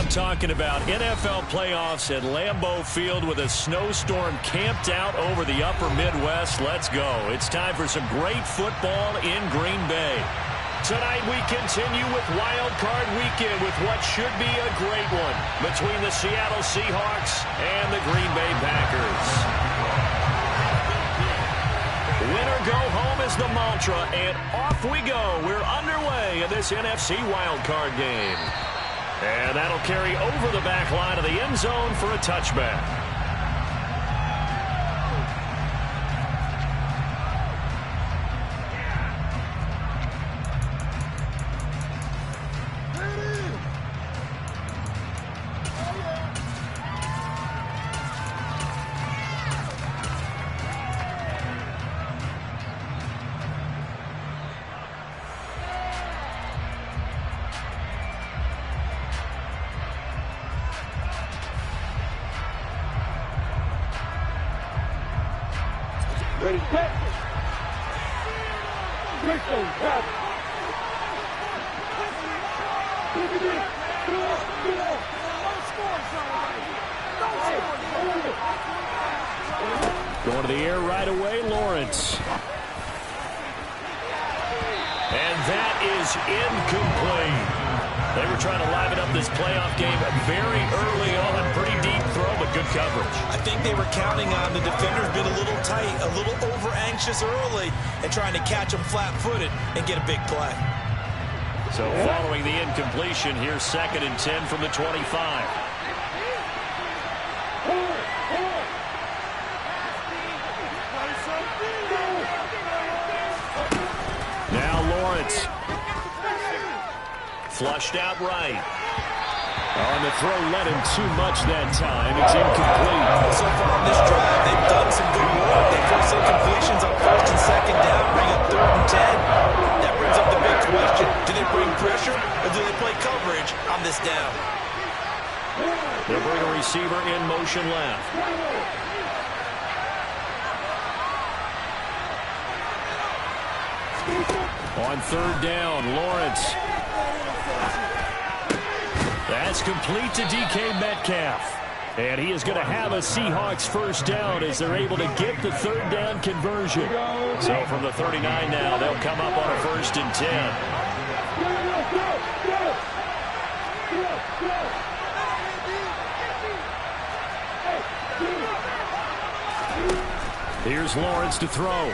I'm talking about NFL playoffs at Lambeau Field with a snowstorm camped out over the upper Midwest. Let's go. It's time for some great football in Green Bay. Tonight we continue with Wild Card Weekend with what should be a great one between the Seattle Seahawks and the Green Bay Packers. Win or go home is the mantra, and off we go. We're underway in this NFC Wild Card game. And that'll carry over the back line of the end zone for a touchback. Ready, set. Going to the air right away, Lawrence. And that is incomplete. They were trying to liven up this playoff game very early on. Pretty deep throw, but good coverage. I think they were counting on the defenders being a little tight, a little over-anxious early, and trying to catch them flat-footed and get a big play. So following the incompletion, here's 2nd and 10 from the 25. Now Lawrence. Flushed out right. On the throw, led him too much that time. It's incomplete. So far on this drive, they've done some good work. They forced incompletions on 1st and 2nd down, bring up 3rd and 10. That brings up the big question. Do they bring pressure or do they play coverage on this down? They'll bring a receiver in motion left. On 3rd down, Lawrence. That's complete to DK Metcalf. And he is going to have a Seahawks first down as they're able to get the 3rd down conversion. So from the 39 now, they'll come up on a 1st and 10. Here's Lawrence to throw.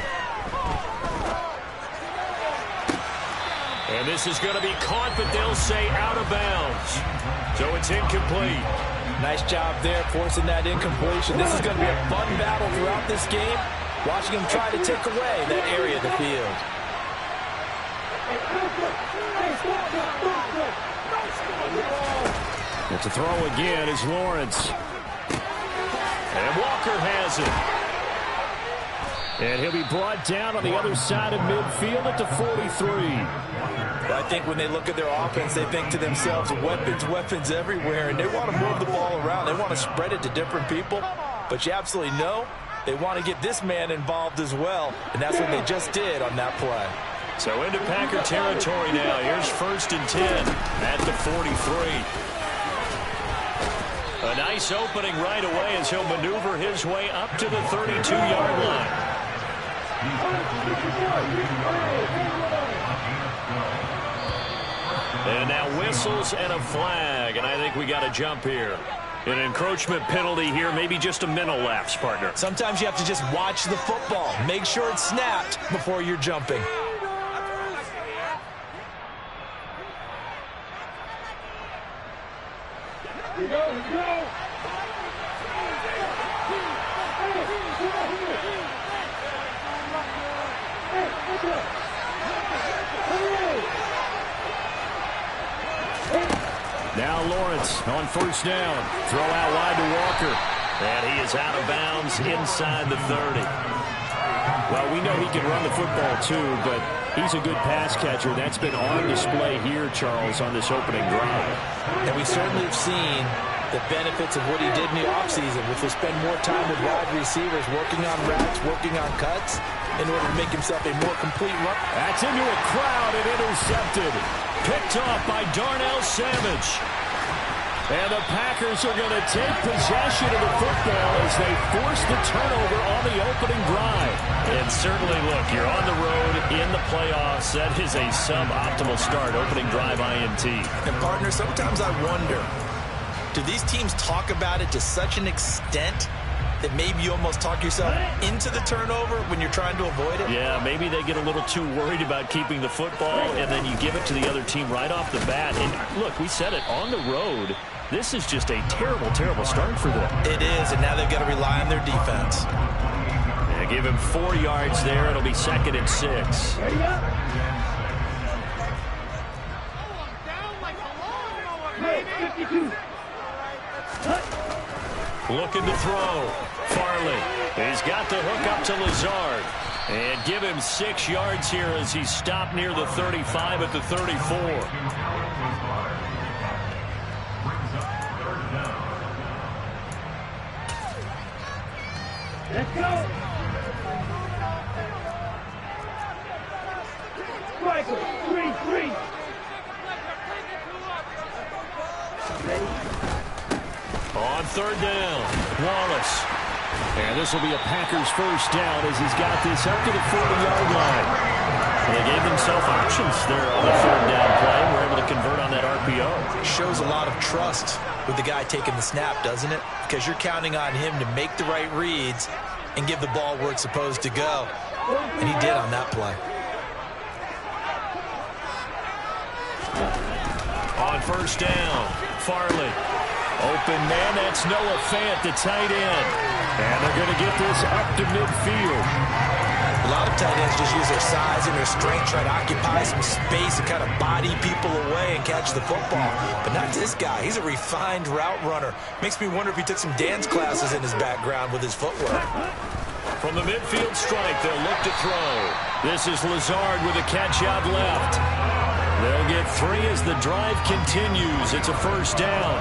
And this is going to be caught, but they'll say out of bounds. So it's incomplete. Nice job there, forcing that incompletion. This is going to be a fun battle throughout this game. Watching him try to take away that area of the field. It's a throw again is Lawrence. And Walker has it. And he'll be brought down on the other side of midfield at the 43. I think when they look at their offense, they think to themselves, weapons everywhere, and they want to move the ball around. They want to spread it to different people, but you absolutely know they want to get this man involved as well, and that's what they just did on that play. So into Packer territory now. Here's 1st and 10 at the 43. A nice opening right away as he'll maneuver his way up to the 32-yard line. And now whistles and a flag, and I think we got a jump here. An encroachment penalty here, maybe just a mental lapse, partner. Sometimes you have to just watch the football. Make sure it's snapped before you're jumping. Here we go, here we go. Now Lawrence on 1st down. Throw out wide to Walker. And he is out of bounds inside the 30. Well, we know he can run the football too, but he's a good pass catcher. That's been on display here, Charles, on this opening drive. And we certainly have seen the benefits of what he did in the offseason, which was spend more time with wide receivers, working on routes, working on cuts, in order to make himself a more complete run. That's into a crowd and intercepted. Picked off by Darnell Savage. And the Packers are going to take possession of the football as they force the turnover on the opening drive. And certainly, look, you're on the road in the playoffs. That is a suboptimal start, opening drive INT. And, partner, sometimes I wonder, do these teams talk about it to such an extent that maybe you almost talk yourself into the turnover when you're trying to avoid it? Yeah, maybe they get a little too worried about keeping the football, and then you give it to the other team right off the bat. And, look, we said it, on the road, this is just a terrible, terrible start for them. It is, and now they've got to rely on their defense. Yeah, give him 4 yards there. It'll be 2nd and 6. Looking to throw. Farley. He's got the hook up to Lazard. And give him 6 yards here as he's stopped near the 35 at the 34. Let's go. Striker, 3-3. On 3rd down, Wallace. And this will be a Packers first down as he's got this up to the 40-yard line. And they gave themselves options there on the 3rd down play. We're able to convert on that RPO. Shows a lot of trust with the guy taking the snap, doesn't it? Because you're counting on him to make the right reads and give the ball where it's supposed to go. And he did on that play. On 1st down, Farley. Open man, that's Noah Fant, the tight end. And they're going to get this up to midfield. A lot of tight ends just use their size and their strength, try to occupy some space and kind of body people away and catch the football. But not this guy. He's a refined route runner. Makes me wonder if he took some dance classes in his background with his footwork. From the midfield strike, they'll look to throw. This is Lazard with a catch out left. They'll get 3 as the drive continues. It's a first down.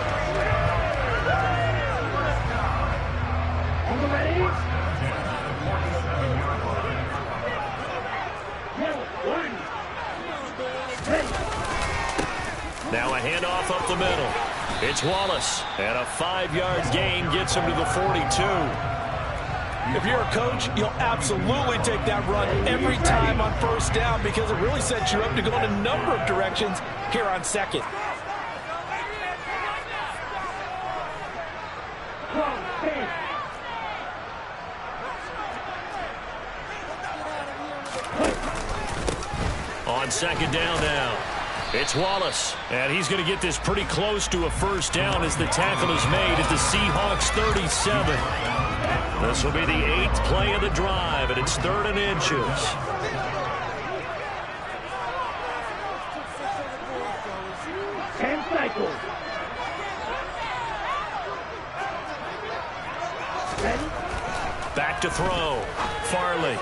Now a handoff up the middle. It's Wallace. And a 5-yard gain gets him to the 42. If you're a coach, you'll absolutely take that run every time on first down because it really sets you up to go in a number of directions here on 2nd. On 2nd down now. It's Wallace, and he's going to get this pretty close to a first down as the tackle is made at the Seahawks 37. This will be the 8th play of the drive, and it's 3rd and inches. Back to throw. Farley.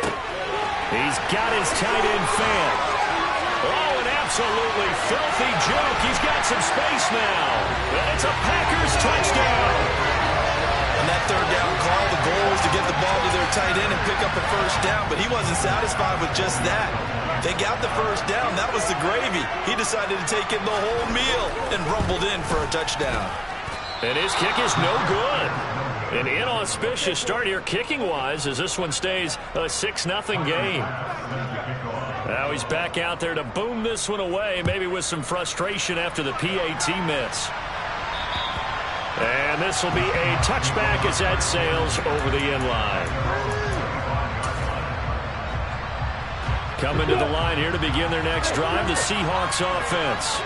He's got his tight end Fant. Oh, an absolutely filthy joke. He's got some space now. And it's a Packers touchdown. On that 3rd down call, the goal was to get the ball to their tight end and pick up a first down, but he wasn't satisfied with just that. They got the first down. That was the gravy. He decided to take in the whole meal and rumbled in for a touchdown. And his kick is no good. An inauspicious start here kicking-wise as this one stays a 6-0 game. Now he's back out there to boom this one away, maybe with some frustration after the PAT miss. And this will be a touchback as that sails over the end line. Coming to the line here to begin their next drive, the Seahawks offense.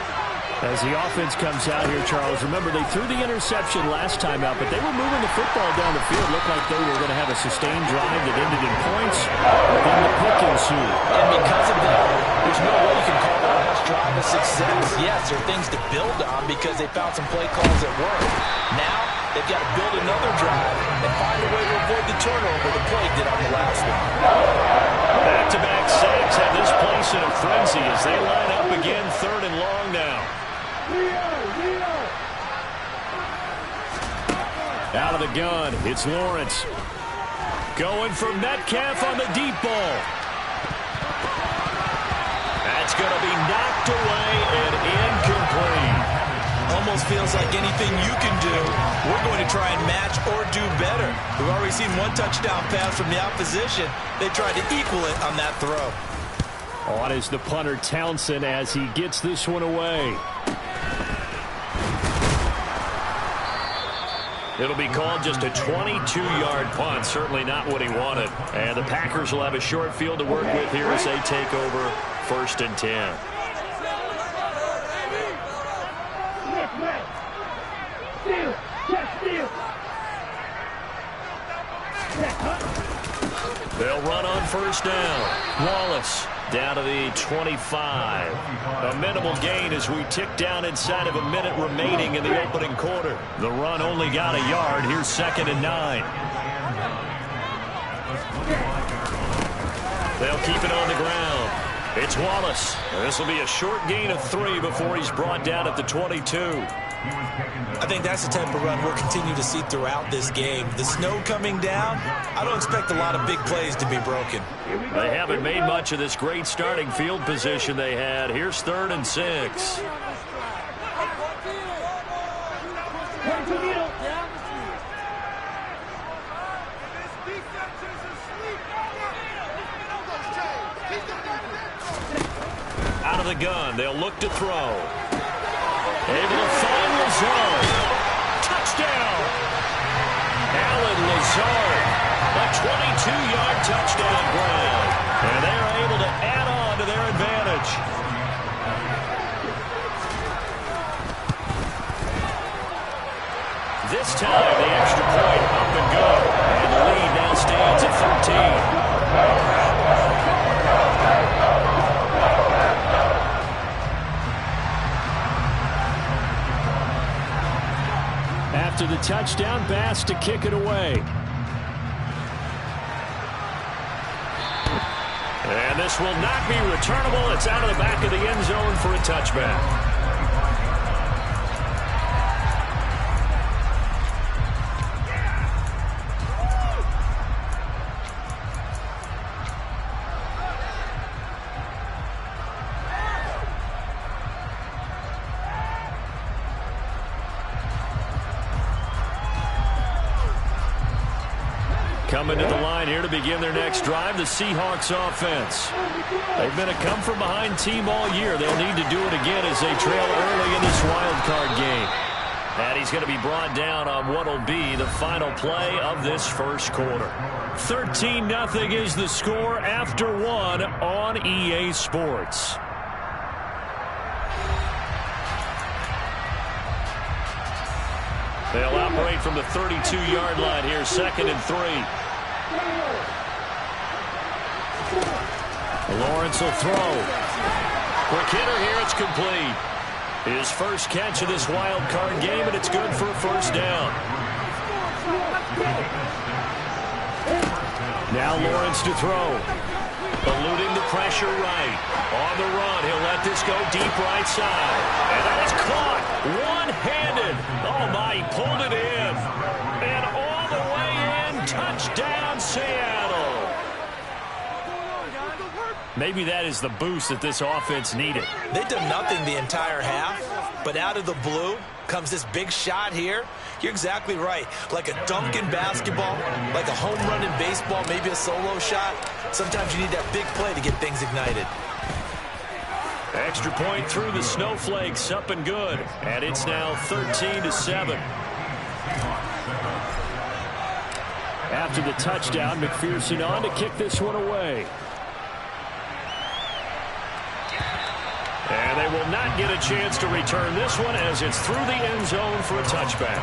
As the offense comes out here, Charles, remember they threw the interception last time out, but they were moving the football down the field. Looked like they were going to have a sustained drive that ended in points. Then the pick ensued. And because of that, there's no way you can call the last drive a success. Yes, there are things to build on because they found some play calls that work. Now they've got to build another drive and find a way to avoid the turnover the play did on the last one. Back-to-back sacks have this place in a frenzy as they line up again 3rd and long now. Out of the gun, it's Lawrence. Going for Metcalf on the deep ball. That's going to be knocked away and incomplete. Almost feels like anything you can do, we're going to try and match or do better. We've already seen one touchdown pass from the opposition. They tried to equal it on that throw. On is the punter Townsend as he gets this one away. It'll be called just a 22-yard punt. Certainly not what he wanted. And the Packers will have a short field to work with here as they take over 1st and 10. They'll run on 1st down. Wallace down to the 25. A minimal gain as we tick down inside of a minute remaining in the opening quarter. The run only got a yard. Here's 2nd and 9. They'll keep it on the ground. It's Wallace. This will be a short gain of 3 before he's brought down at the 22. I think that's the type of run we'll continue to see throughout this game. The snow coming down, I don't expect a lot of big plays to be broken. They haven't made much of this great starting field position they had. Here's 3rd and 6. Out of the gun, they'll look to throw. Able to find Lazard. Touchdown! Alan Lazard, a 22-yard touchdown grab. And they're able to add on to their advantage. This time, the extra point up and good. And the lead now stands at 13. After the touchdown, Bass to kick it away. And this will not be returnable. It's out of the back of the end zone for a touchback. Coming to the line here to begin their next drive, the Seahawks offense. They've been a come-from-behind team all year. They'll need to do it again as they trail early in this wild card game. And he's going to be brought down on what will be the final play of this first quarter. 13-0 is the score after 1 on EA Sports. They'll operate from the 32-yard line here, 2nd and 3. Lawrence will throw. Quick hitter here, it's complete. His first catch of this wild card game, and it's good for a 1st down. Now Lawrence to throw. Eluding the pressure right. On the run, he'll let this go deep right side. And that is caught one-handed. Oh, my, he pulled it in. And all the way in, touchdown Seattle. Maybe that is the boost that this offense needed. They've done nothing the entire half, but out of the blue comes this big shot here. You're exactly right. Like a dunk in basketball, like a home run in baseball, maybe a solo shot. Sometimes you need that big play to get things ignited. Extra point through the snowflakes, up and good. And it's now 13-7. After the touchdown, McPherson on to kick this one away. And they will not get a chance to return this one as it's through the end zone for a touchback.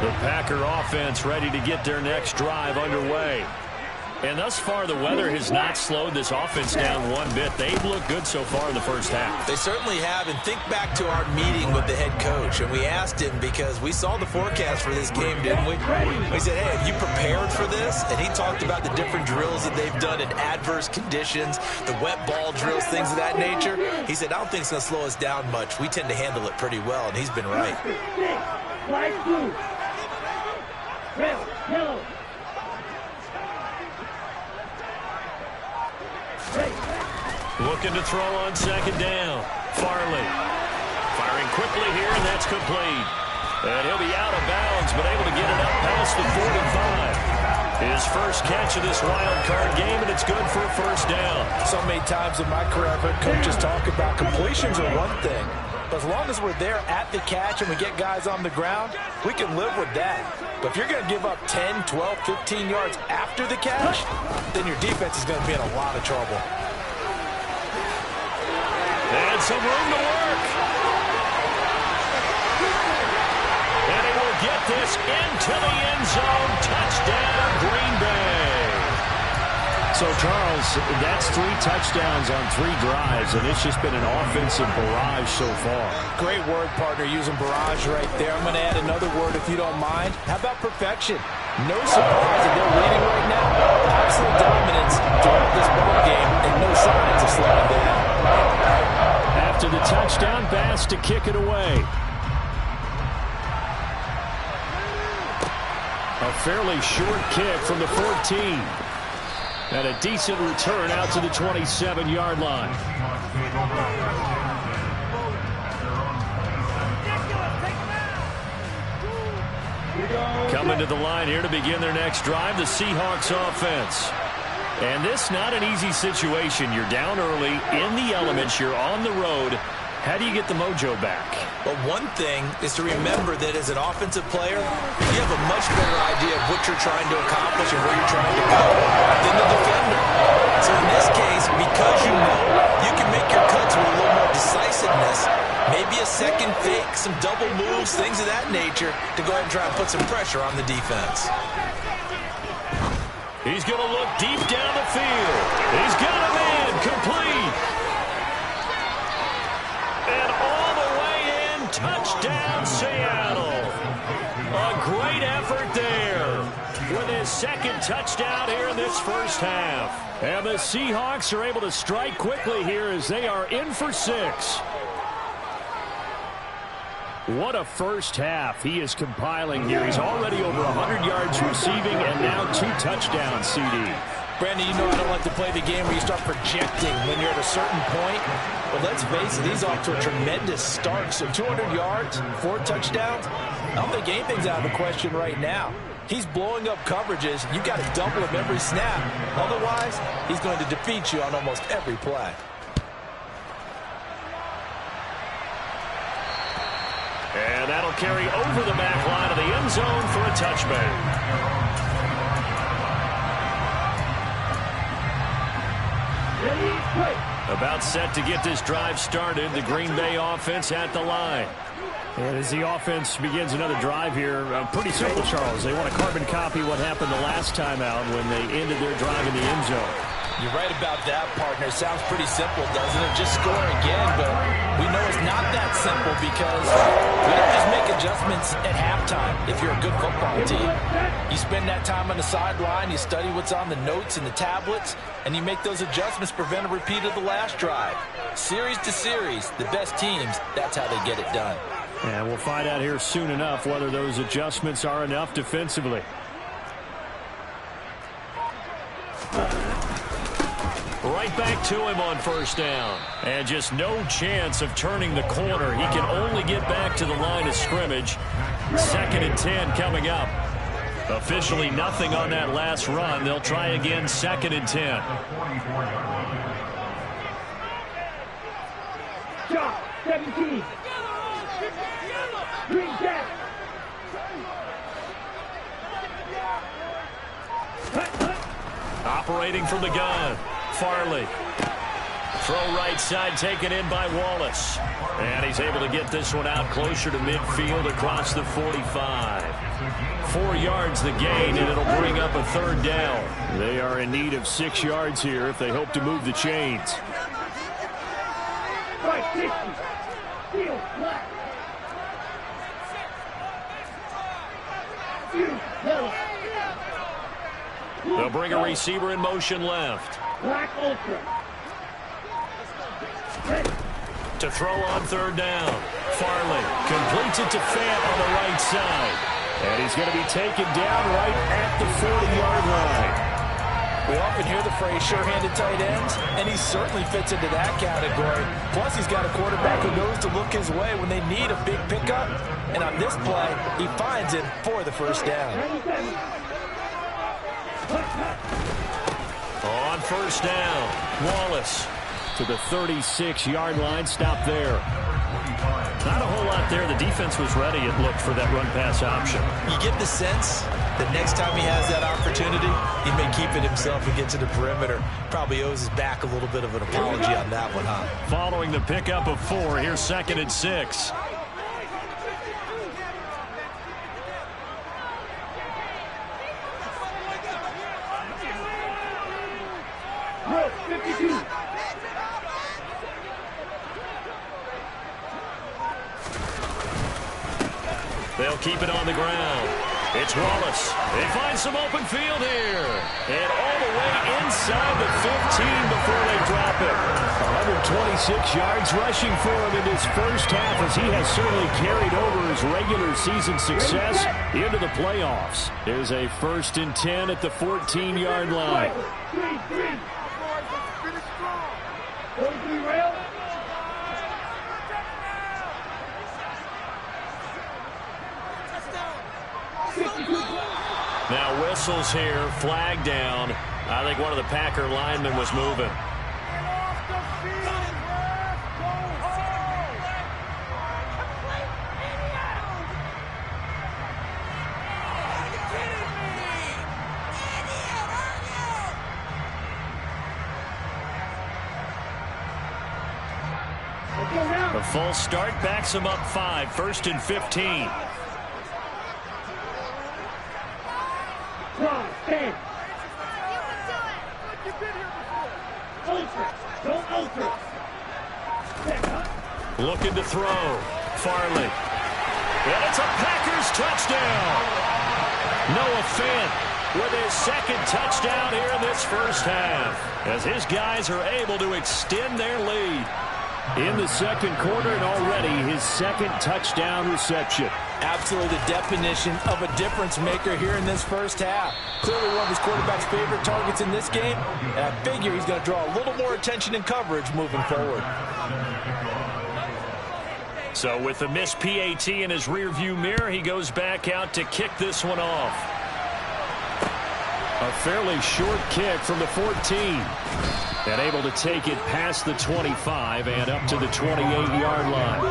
The Packer offense ready to get their next drive underway. And thus far, the weather has not slowed this offense down one bit. They've looked good so far in the first half. They certainly have. And think back to our meeting with the head coach. And we asked him, because we saw the forecast for this game, didn't we? We said, hey, have you prepared for this? And he talked about the different drills that they've done in adverse conditions, the wet ball drills, things of that nature. He said, I don't think it's going to slow us down much. We tend to handle it pretty well, and he's been right. Flag blue. Red, yellow. Looking to throw on second down. Farley firing quickly here, and that's complete. And he'll be out of bounds, but able to get it up past the 45. His first catch of this wild card game, and it's good for a first down. So many times in my career, I've heard coaches talk about completions are one thing. But as long as we're there at the catch and we get guys on the ground, we can live with that. But if you're going to give up 10, 12, 15 yards after the catch, then your defense is going to be in a lot of trouble. And some room to work. And he will get this into the end zone. Touchdown, Green Bay. So, Charles, that's 3 touchdowns on 3 drives, and it's just been an offensive barrage so far. Great word, partner, using barrage right there. I'm going to add another word if you don't mind. How about perfection? No surprise that they're leading right now. Absolute dominance throughout this ball game, and no signs of slowing down. After the touchdown pass to kick it away. A fairly short kick from the 14. And a decent return out to the 27-yard line. Coming to the line here to begin their next drive, the Seahawks offense. And this not an easy situation. You're down early, in the elements, you're on the road. How do you get the mojo back? Well, one thing is to remember that as an offensive player, you have a much better idea of what you're trying to accomplish and where you're trying to go than the defender. So in this case, because you know, you can make your cuts with a little more decisiveness, maybe a second fake, some double moves, things of that nature, to go ahead and try and put some pressure on the defense. He's going to look deep down the field. He's got a man complete. And all the way in, touchdown Seattle. A great effort there with his second touchdown here in this first half. And the Seahawks are able to strike quickly here as they are in for 6. What a first half he is compiling here. He's already over 100 yards receiving and now 2 touchdowns, CD. Brandon, you know I don't like to play the game where you start projecting when you're at a certain point. But let's face it, he's off to a tremendous start. So 200 yards, 4 touchdowns. I don't think anything's out of the question right now. He's blowing up coverages. You've got to double him every snap. Otherwise, he's going to defeat you on almost every play. And that'll carry over the back line of the end zone for a touchback. About set to get this drive started. The Green Bay offense at the line. And as the offense begins another drive here, pretty simple, Charles. They want to carbon copy what happened the last time out when they ended their drive in the end zone. You're right about that, partner. Sounds pretty simple, doesn't it? Just score again, but we know it's not that simple because we don't just make adjustments at halftime if you're a good football team. You spend that time on the sideline, you study what's on the notes and the tablets, and you make those adjustments to prevent a repeat of the last drive. Series to series, the best teams, that's how they get it done. And we'll find out here soon enough whether those adjustments are enough defensively. Right back to him on first down. And just no chance of turning the corner. He can only get back to the line of scrimmage. 2nd and 10 coming up. Officially nothing on that last run. They'll try again 2nd and 10. Shot, 17. Green jack. Operating from the gun. Farley. Throw right side taken in by Wallace. And he's able to get this one out closer to midfield across the 45. 4 yards the gain, and it'll bring up a 3rd down. They are in need of 6 yards here if they hope to move the chains. Right, 60. Field, black. Field, yellow. They'll bring a receiver in motion left. Black ultra. Red. To throw on 3rd down. Farley completes it to Fant on the right side. And he's going to be taken down right at the 40-yard line. We often hear the phrase sure-handed tight ends, and he certainly fits into that category. Plus, he's got a quarterback who knows to look his way when they need a big pickup. And on this play, he finds it for the 1st down. 97. On 1st down, Wallace. To the 36-yard line, stop there. Not a whole lot there. The defense was ready, it looked, for that run-pass option. You get the sense that next time he has that opportunity, he may keep it himself and get to the perimeter. Probably owes his back a little bit of an apology on that one, huh? Following the pickup of 4, here's 2nd and 6. Road, 52. They'll keep it on the ground. It's Wallace. They find some open field here. And all the way inside the 15 before they drop it. 126 yards rushing for him in his first half, as he has certainly carried over his regular season success into the playoffs. There's a 1st and 10 at the 14-yard line. 3-3. Those 3 rail. Now whistles here, flag down. I think one of the Packer linemen was moving. A full start backs him up 5, 1st and 15. Wrong, 10. Ultra, don't ultra. Looking to throw. Farley. And it's a Packers touchdown. Noah Fant with his 2nd touchdown here in this first half, as his guys are able to extend their lead. In the 2nd quarter, and already his 2nd touchdown reception. Absolutely the definition of a difference maker here in this first half. Clearly one of his quarterback's favorite targets in this game, and I figure he's going to draw a little more attention and coverage moving forward. So with the missed PAT in his rearview mirror, he goes back out to kick this one off. A fairly short kick from the 14. And able to take it past the 25 and up to the 28-yard line.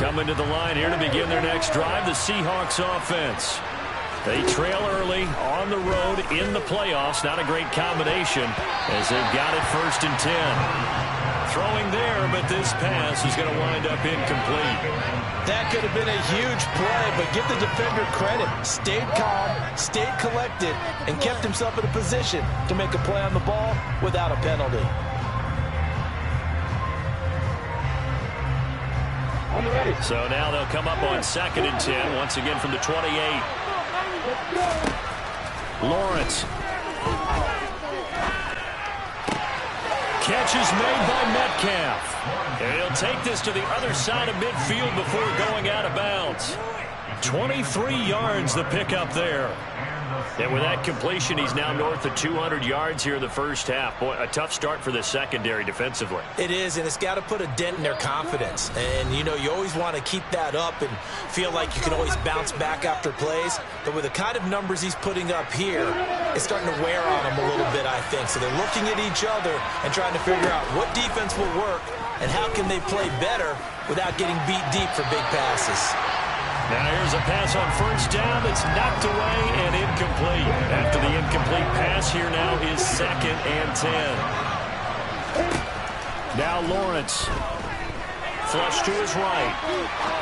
Coming to the line here to begin their next drive, the Seahawks offense. They trail early on the road in the playoffs. Not a great combination as they've got it 1st and 10. Throwing there, but this pass is going to wind up incomplete. That could have been a huge play, but give the defender credit. Stayed calm, stayed collected, and kept himself in a position to make a play on the ball without a penalty. So now they'll come up on 2nd and 10, once again from the 28. Lawrence. Catch is made by Metcalf. And he'll take this to the other side of midfield before going out of bounds. 23 yards the pickup there. And with that completion, he's now north of 200 yards here in the first half. Boy, a tough start for the secondary defensively. It is, and it's got to put a dent in their confidence. And, you know, you always want to keep that up and feel like you can always bounce back after plays. But with the kind of numbers he's putting up here, it's starting to wear on them a little bit, I think. So they're looking at each other and trying to figure out what defense will work and how can they play better without getting beat deep for big passes. Now here's a pass on first down that's knocked away and incomplete. After the incomplete pass, here now is 2nd and 10. Now Lawrence. Flush to his right.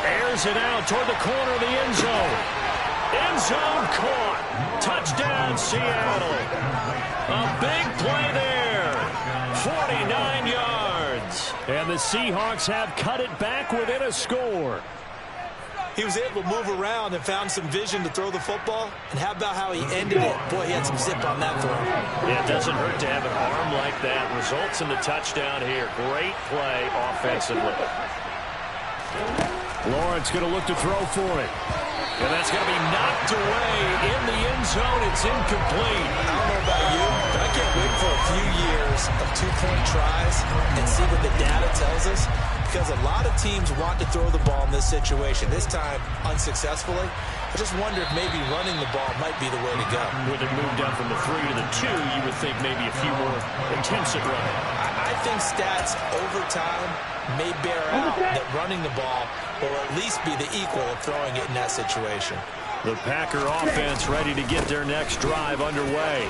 Airs it out toward the corner of the end zone. End zone caught. Touchdown, Seattle. A big play there. 49 yards. And the Seahawks have cut it back within a score. He was able to move around and found some vision to throw the football. And how about how he ended it? Boy, he had some zip on that throw. Yeah, it doesn't hurt to have an arm like that. Results in the touchdown here. Great play offensively. Lawrence going to look to throw for it. And that's going to be knocked away in the end zone. It's incomplete. I don't know about you, but I can't wait for a few years of two-point tries and see what the data tells us. Because a lot of teams want to throw the ball in this situation. This time, unsuccessfully. I just wonder if maybe running the ball might be the way to go. With it moved down from the 3 to the 2, you would think maybe a few more attempts at running. I think stats over time may bear out that running the ball will at least be the equal of throwing it in that situation. The Packer offense ready to get their next drive underway.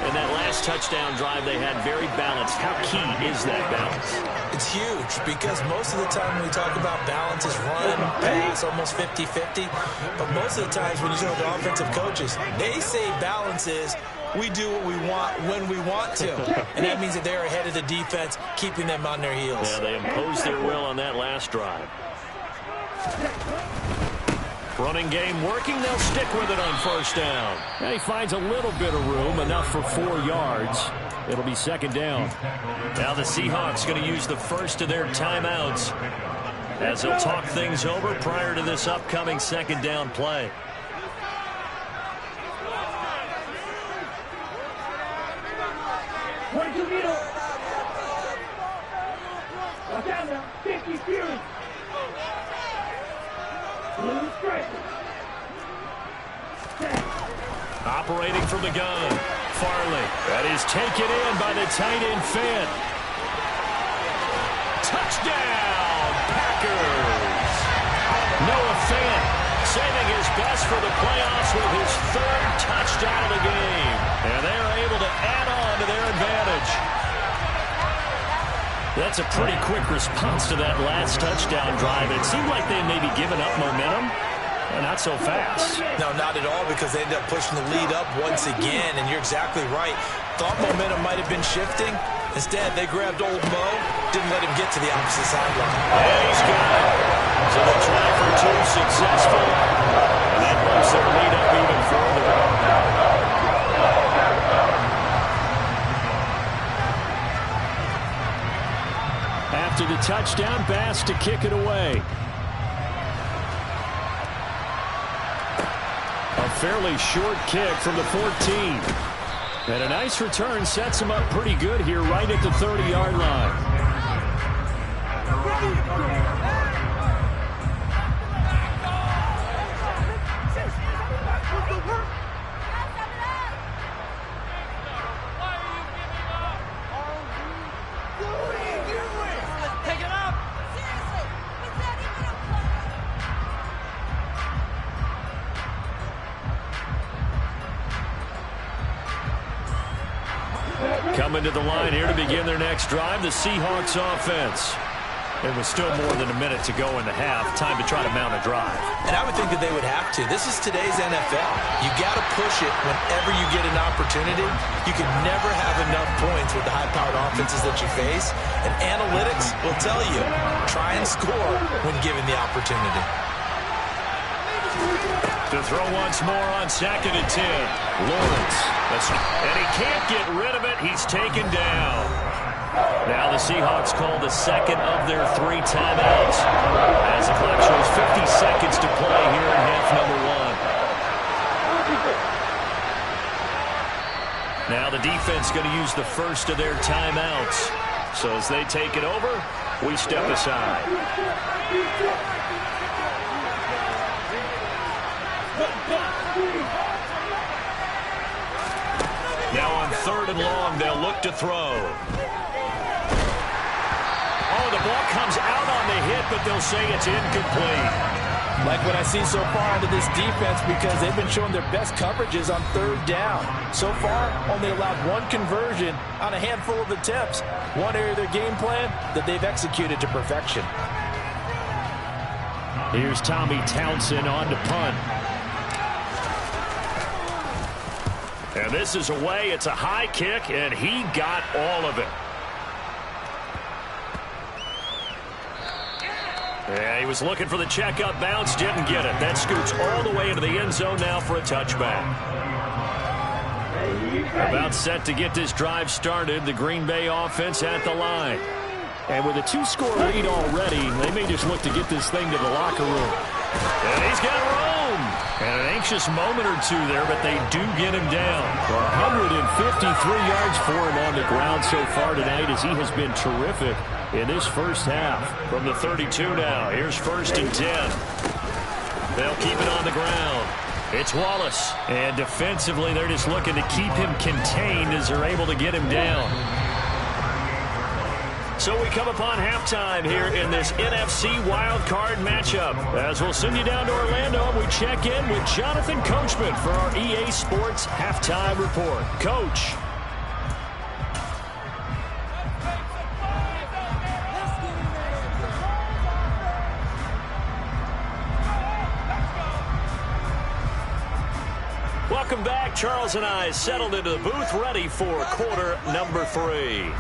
And that last touchdown drive they had very balanced. How key is that balance? It's huge because most of the time when we talk about balance is run, pass, almost 50-50. But most of the times when you talk to offensive coaches, they say balance is we do what we want when we want to. And that means that they're ahead of the defense, keeping them on their heels. Yeah, they imposed their will on that last drive. Running game working. They'll stick with it on first down. And he finds a little bit of room, enough for 4 yards. It'll be 2nd down. Now the Seahawks going to use the first of their timeouts as they'll talk things over prior to this upcoming 2nd down play. Operating from the gun, Farley. That is taken in by the tight end Fant. Touchdown, Packers. Noah Fant saving his best for the playoffs with his 3rd touchdown of the game. And they're able to add on to their advantage. That's a pretty quick response to that last touchdown drive. It seemed like they may be giving up momentum. Not so fast. No, not at all, because they ended up pushing the lead up once again, and you're exactly right. Thought momentum might have been shifting. Instead, they grabbed old Mo, didn't let him get to the opposite sideline. And he's got it. So the try for 2 successful. And that moves their lead up even further. After the touchdown, Bass to kick it away. A fairly short kick from the 14. And a nice return sets him up pretty good here right at the 30-yard line. Coming to the line here to begin their next drive, the Seahawks offense. It was still more than a minute to go in the half. Time to try to mount a drive. And I would think that they would have to. This is today's NFL. You got to push it whenever you get an opportunity. You can never have enough points with the high-powered offenses that you face. And analytics will tell you, try and score when given the opportunity. To throw once more on 2nd and 10. Lawrence. And he can't get rid of it. He's taken down. Now the Seahawks call the 2nd of their 3 timeouts. As the clock shows 50 seconds to play here in half number 1. Now the defense going to use the first of their timeouts. So as they take it over, we step aside. Now on 3rd and long, they'll look to throw. Oh, the ball comes out on the hit, but they'll say it's incomplete. Like what I see so far out of this defense, because they've been showing their best coverages on third down. So far, only allowed one conversion on a handful of attempts. One area of their game plan that they've executed to perfection. Here's Tommy Townsend on to punt. And this is away. It's a high kick, and he got all of it. Yeah, he was looking for the checkup bounce, didn't get it. That scoots all the way into the end zone now for a touchback. About set to get this drive started. The Green Bay offense at the line. And with a 2-score lead already, they may just look to get this thing to the locker room. And he's got room. And an anxious moment or two there, but they do get him down. 153 yards for him on the ground so far tonight, as he has been terrific in this first half. From the 32 now, here's 1st and 10. They'll keep it on the ground. It's Wallace. And defensively, they're just looking to keep him contained as they're able to get him down. So we come upon halftime here in this NFC wildcard matchup. As we'll send you down to Orlando, we check in with Jonathan Coachman for our EA Sports Halftime Report. Coach. Welcome back. Charles and I settled into the booth, ready for quarter number 3.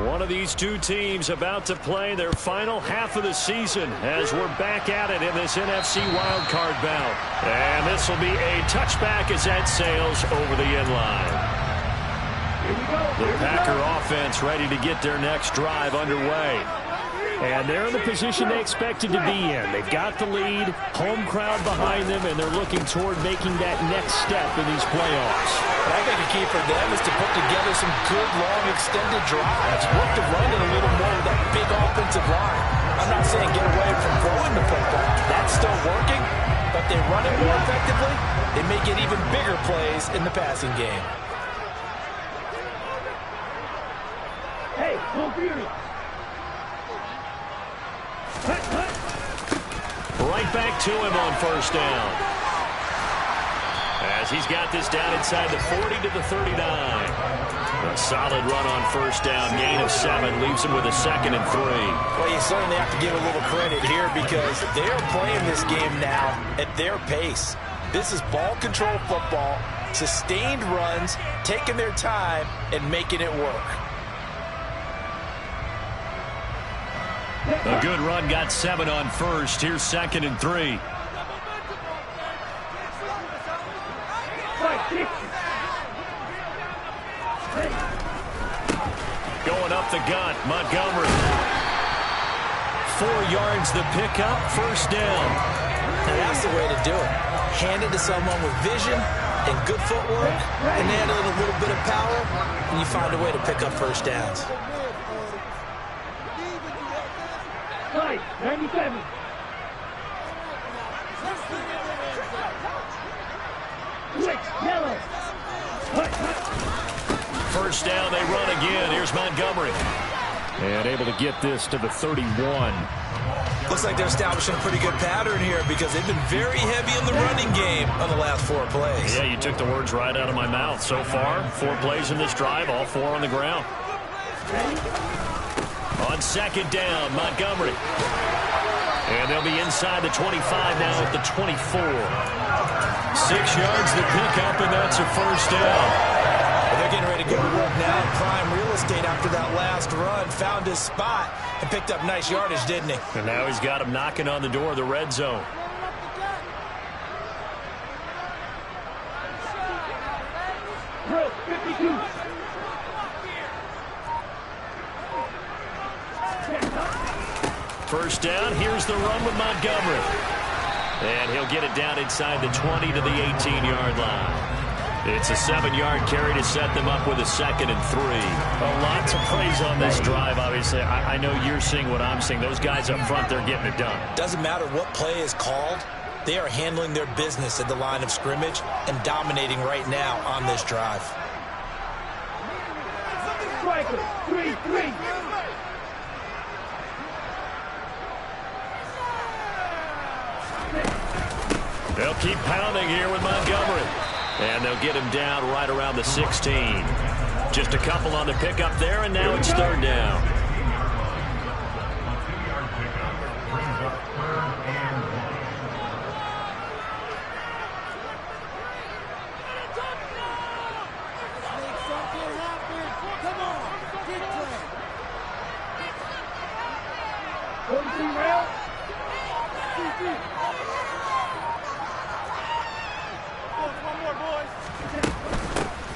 One of these two teams about to play their final half of the season as we're back at it in this NFC wildcard bout. And this will be a touchback as that sails over the end line. The Packer offense ready to get their next drive underway. And they're in the position they expected to be in. They've got the lead, home crowd behind them, and they're looking toward making that next step in these playoffs. I think a key for them is to put together some good, long, extended drives. Work the run in a little more with that big offensive line. I'm not saying get away from throwing the football. That's still working, but they run it more effectively. They may get even bigger plays in the passing game. Hey, don't fear me. Right back to him on 1st down. As he's got this down inside the 40 to the 39. A solid run on 1st down. Gain of 7 leaves him with a 2nd and 3. Well, you certainly have to give a little credit here because they're playing this game now at their pace. This is ball control football, sustained runs, taking their time, and making it work. A good run, got 7 on 1st. Here's 2nd and 3. Going up the gut, Montgomery. 4 yards the pickup, 1st down. And that's the way to do it. Hand it to someone with vision and good footwork, and add a little bit of power, and you find a way to pick up 1st downs. 97. Yellow. 1st down, they run again. Here's Montgomery. And able to get this to the 31. Looks like they're establishing a pretty good pattern here because they've been very heavy in the running game on the last 4 plays. Yeah, you took the words right out of my mouth. So far, 4 plays in this drive, all 4 on the ground. On 2nd down, Montgomery. And they'll be inside the 25 now at the 24. 6 yards the pickup, and that's a 1st down. Well, they're getting ready to go to work now in prime real estate after that last run. Found his spot and picked up nice yardage, didn't he? And now he's got him knocking on the door of the red zone. Drill 52. First down, here's the run with Montgomery. And he'll get it down inside the 20 to the 18-yard line. It's a 7-yard carry to set them up with a 2nd and 3. A lot to praise on this drive, obviously. I know you're seeing what I'm seeing. Those guys up front, they're getting it done. Doesn't matter what play is called. They are handling their business at the line of scrimmage and dominating right now on this drive. Strike Striker, 3-3. They'll keep pounding here with Montgomery. And they'll get him down right around the 16. Just a couple on the pickup there, and now it's third down.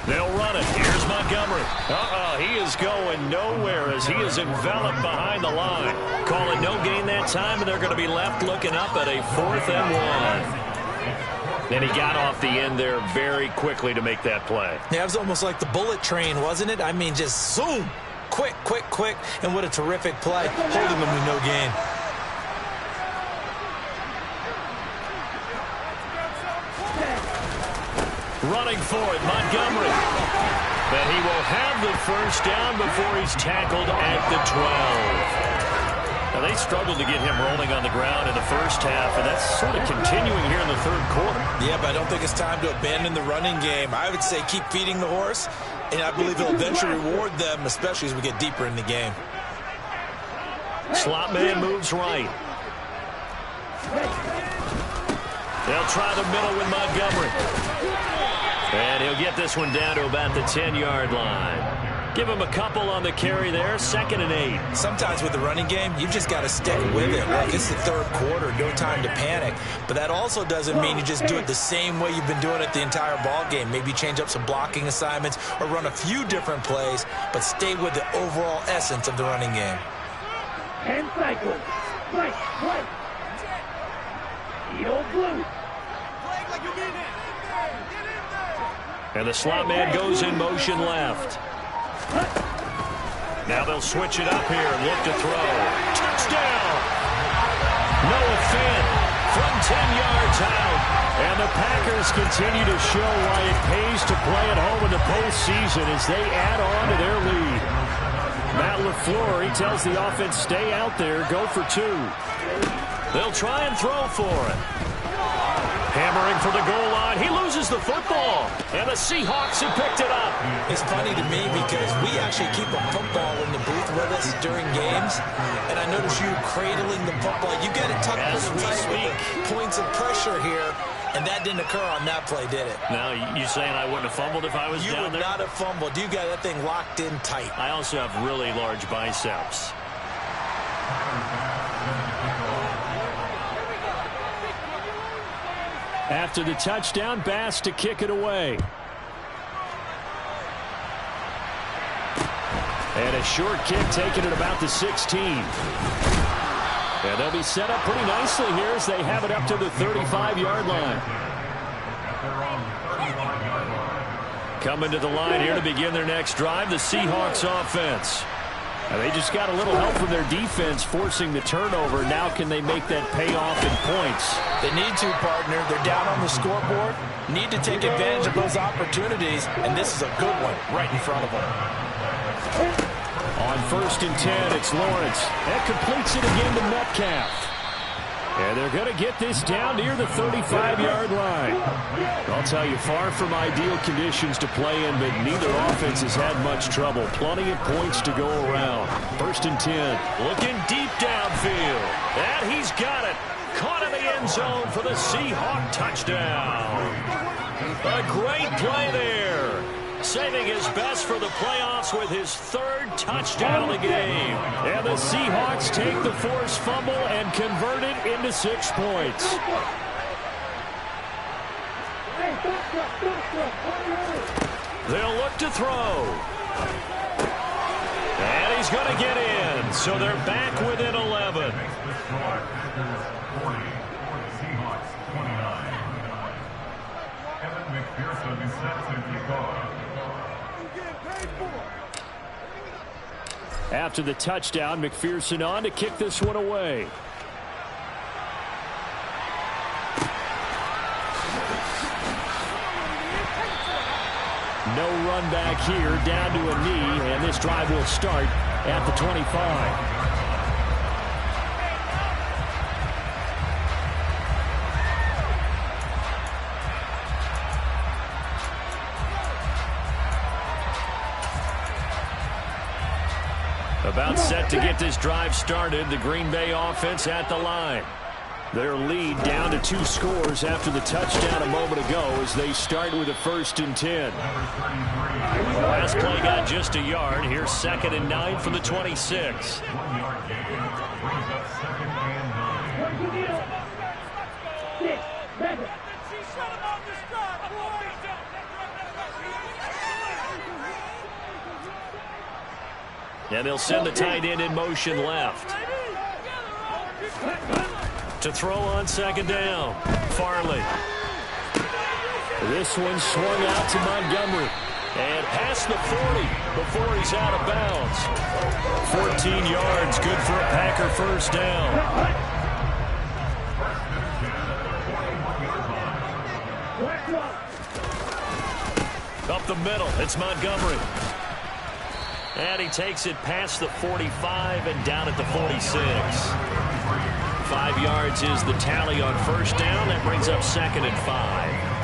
They'll run it. Here's Montgomery. He is going nowhere as he is enveloped behind the line. Calling no gain that time, and they're going to be left looking up at a 4th and 1. And he got off the end there very quickly to make that play. Yeah, it was almost like the bullet train, wasn't it? I mean, just zoom. Quick, quick, quick. And what a terrific play. Holding them with no gain. Running for it, Montgomery. But he will have the first down before he's tackled at the 12. Now, they struggled to get him rolling on the ground in the first half, and that's sort of continuing here in the third quarter. Yeah, but I don't think it's time to abandon the running game. I would say keep feeding the horse, and I believe he'll eventually reward them, especially as we get deeper in the game. Slot man moves right. They'll try the middle with Montgomery. And he'll get this one down to about the 10-yard line. Give him a couple on the carry there, 2nd and 8. Sometimes with the running game, you've just got to stick with it. Like, it's the third quarter, no time to panic. But that also doesn't mean you just do it the same way you've been doing it the entire ball game. Maybe change up some blocking assignments or run a few different plays, but stay with the overall essence of the running game. 10 cycles. Right. Eagle blue. And the slot man goes in motion left. Now they'll switch it up here and look to throw. Touchdown! Noah Fant from 10 yards out. And the Packers continue to show why it pays to play at home in the postseason as they add on to their lead. Matt LaFleur, he tells the offense, stay out there, go for 2. They'll try and throw for it. Hammering for the goal line. He loses the football. And the Seahawks have picked it up. It's funny to me because we actually keep a football in the booth with us during games. And I notice you cradling the football. You get it tucked pretty tight with the points of pressure here. And that didn't occur on that play, did it? Now, you saying I wouldn't have fumbled if I was down there? You would not have fumbled. You got that thing locked in tight. I also have really large biceps. After the touchdown, Bass to kick it away. And a short kick taken at about the 16. And they'll be set up pretty nicely here as they have it up to the 35-yard line. Coming to the line here to begin their next drive, the Seahawks offense. And they just got a little help from their defense forcing the turnover. Now can they make that pay off in points? They need to, partner. They're down on the scoreboard. Need to take advantage of those opportunities. And this is a good one right in front of them. On 1st and 10, it's Lawrence. That completes it again to Metcalf. And they're going to get this down near the 35-yard line. I'll tell you, far from ideal conditions to play in, but neither offense has had much trouble. Plenty of points to go around. 1st and 10. Looking deep downfield. And he's got it. Caught in the end zone for the Seahawk touchdown. A great play there. Saving his best for the playoffs with his 3rd touchdown of the game. And the Seahawks take the forced fumble and convert it into 6 points. They'll look to throw. And he's going to get in. So they're back within 11. After the touchdown, McPherson on to kick this one away. No run back here, down to a knee, and this drive will start at the 25. About set to get this drive started. The Green Bay offense at the line. Their lead down to 2 scores after the touchdown a moment ago as they start with a 1st and 10. Last play got just a yard. Here's 2nd and 9 from the 26. And they'll send the tight end in motion left. To throw on 2nd down. Farley. This one swung out to Montgomery. And past the 40 before he's out of bounds. 14 yards, good for a Packer 1st down. Up the middle, it's Montgomery. And he takes it past the 45 and down at the 46. 5 yards is the tally on 1st down. That brings up 2nd and 5.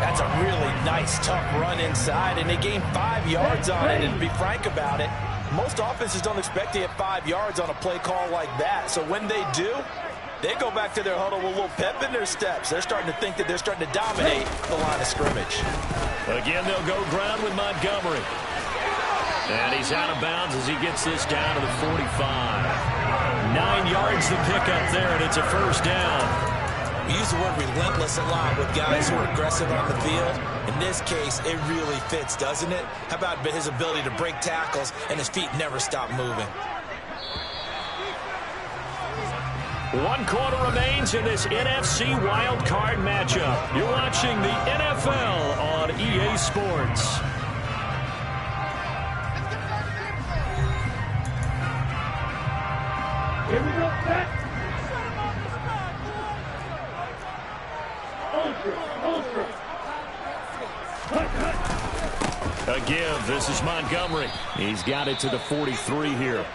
That's a really nice, tough run inside, and they gained 5 yards on it. And to be frank about it, most offenses don't expect to get 5 yards on a play call like that. So when they do, they go back to their huddle with a little pep in their steps. They're starting to think that they're starting to dominate the line of scrimmage. Again, they'll go ground with Montgomery. And he's out of bounds as he gets this down to the 45. 9 yards to pick up there, and it's a 1st down. We use the word relentless a lot with guys who are aggressive on the field. In this case, it really fits, doesn't it? How about his ability to break tackles and his feet never stop moving? 1 quarter remains in this NFC wildcard matchup. You're watching the NFL on EA Sports. Here we go, set. Ultra. A give. This is Montgomery. He's got it to the 43 here.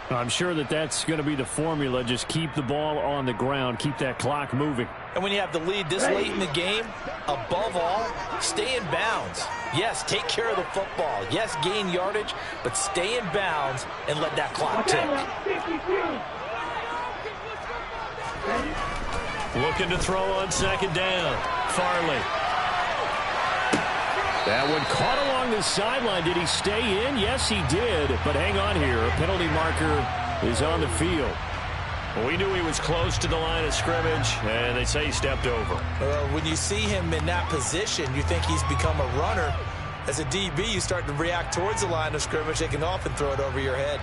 I'm sure that's going to be the formula. Just keep the ball on the ground. Keep that clock moving. And when you have the lead this late in the game, above all, stay in bounds. Yes, take care of the football. Yes, gain yardage, but stay in bounds and let that clock tick. Looking to throw on 2nd down. Farley. That one caught along the sideline. Did he stay in? Yes, he did. But hang on here. A penalty marker is on the field. We knew he was close to the line of scrimmage, and they say he stepped over. When you see him in that position, you think he's become a runner. As a DB, you start to react towards the line of scrimmage. They can often throw it over your head.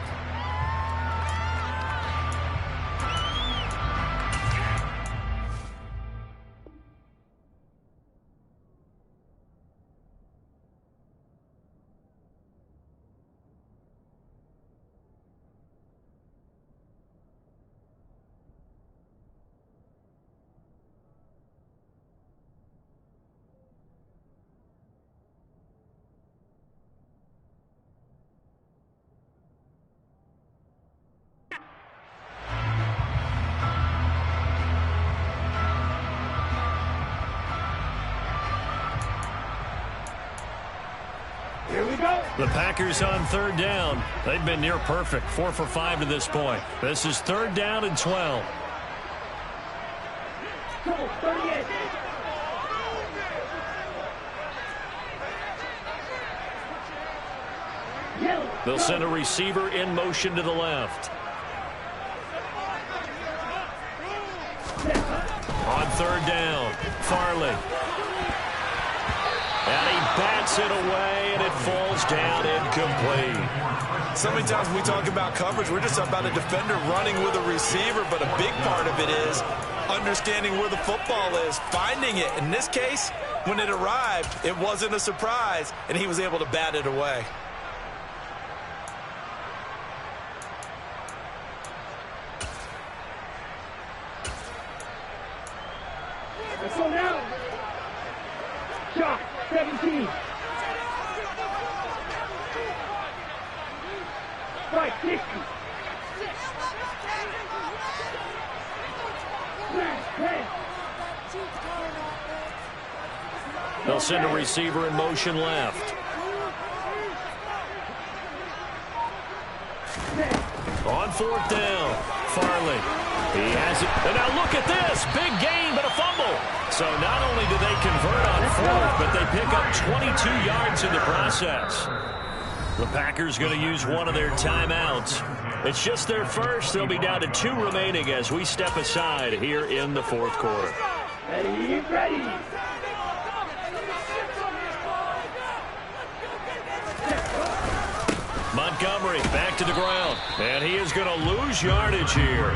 The Packers on 3rd down. They've been near perfect. 4 for 5 to this point. This is 3rd down and 12. They'll send a receiver in motion to the left. On 3rd down, Farley. And he bats it away, and it falls down incomplete. So many times when we talk about coverage, we're just about a defender running with a receiver, but a big part of it is understanding where the football is, finding it. In this case, when it arrived, it wasn't a surprise, and he was able to bat it away. Let's go now. Shot, 17. Strike 60. They'll send a receiver in motion left. On fourth down, Farley. He has it. And now look at this. Big gain, but a fumble. So not only do they convert on fourth, but they pick up 22 yards in the process. The Packers going to use one of their timeouts. It's just their first. They'll be down to 2 remaining as we step aside here in the fourth quarter. Ready. Montgomery back to the ground. And he is going to lose yardage here.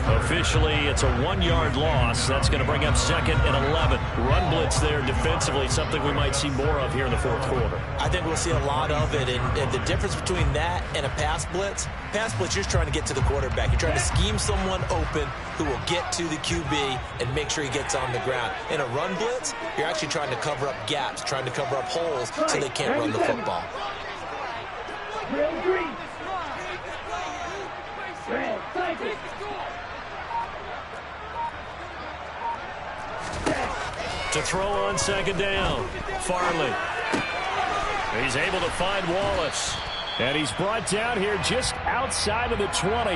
Officially, it's a 1-yard loss. That's going to bring up 2nd and 11. Run blitz there defensively, something we might see more of here in the fourth quarter. I think we'll see a lot of it. And the difference between that and a pass blitz, you're just trying to get to the quarterback. You're trying to scheme someone open who will get to the QB and make sure he gets on the ground. In a run blitz, you're actually trying to cover up gaps, trying to cover up holes so they can't run the football. Real green. Red, cycle. To throw on 2nd down, Farley. He's able to find Wallace. And he's brought down here just outside of the 20.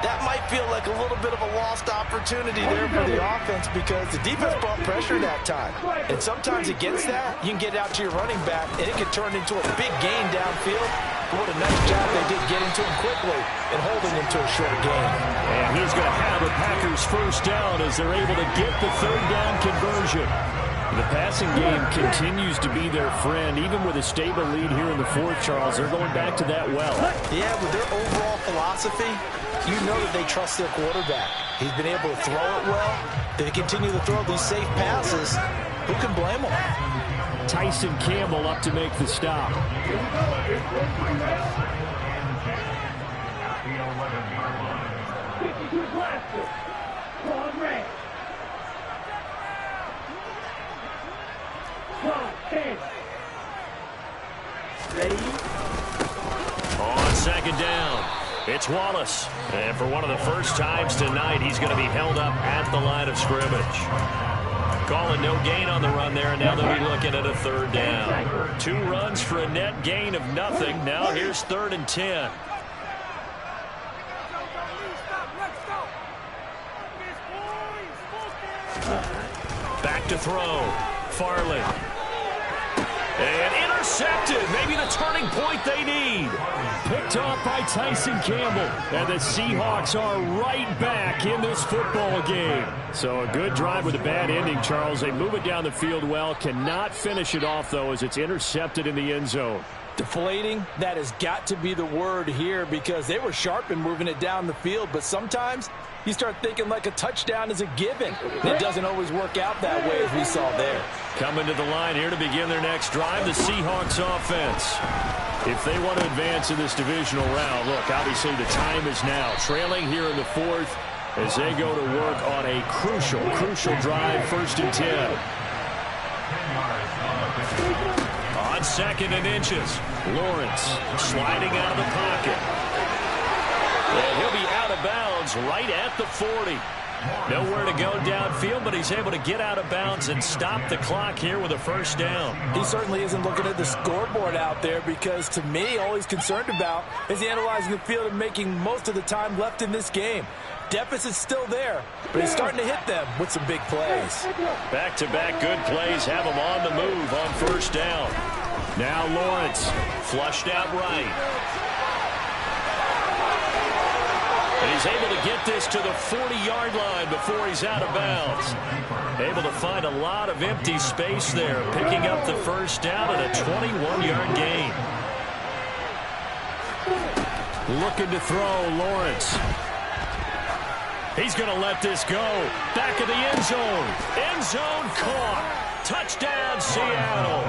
That might feel like a little bit of a lost opportunity there for the offense because the defense brought pressure that time. And sometimes against that, you can get out to your running back, and it can turn into a big gain downfield. But what a nice job they did getting to him quickly and holding him to a short gain. And he's going to have a Packers first down as they're able to get the 3rd down conversion. The passing game continues to be their friend. Even with a stable lead here in the fourth, Charles, they're going back to that well. Yeah, with their overall philosophy, you know that they trust their quarterback. He's been able to throw it well. They continue to throw these safe passes. Who can blame them? Tyson Campbell up to make the stop. On 2nd down, it's Wallace. And for one of the first times tonight, he's going to be held up at the line of scrimmage. Calling no gain on the run there, and now they'll be looking at a 3rd down. 2 runs for a net gain of nothing. Now here's 3rd and 10. Back to throw. Farley. And intercepted. Maybe the turning point they need. Picked off by Tyson Campbell. And the Seahawks are right back in this football game. So a good drive with a bad ending, Charles. They move it down the field well. Cannot finish it off, though, as it's intercepted in the end zone. Deflating, that has got to be the word here because they were sharp in moving it down the field. But sometimes you start thinking like a touchdown is a given. It doesn't always work out that way as we saw there. Coming to the line here to begin their next drive, the Seahawks offense. If they want to advance in this divisional round, look, obviously the time is now. Trailing here in the fourth as they go to work on a crucial drive, 1st and 10. On 2nd and inches, Lawrence sliding out of the pocket. And he'll be out of bounds right at the 40. Nowhere to go downfield, but he's able to get out of bounds and stop the clock here with a 1st down. He certainly isn't looking at the scoreboard out there because, to me, all he's concerned about is analyzing the field and making most of the time left in this game. Deficit's still there, but he's starting to hit them with some big plays. Back-to-back good plays have him on the move on 1st down. Now Lawrence flushed out right. And he's able to get this to the 40-yard line before he's out of bounds. Able to find a lot of empty space there, picking up the 1st down and a 21-yard gain. Looking to throw, Lawrence. He's going to let this go. Back of the end zone. End zone caught. Touchdown, Seattle.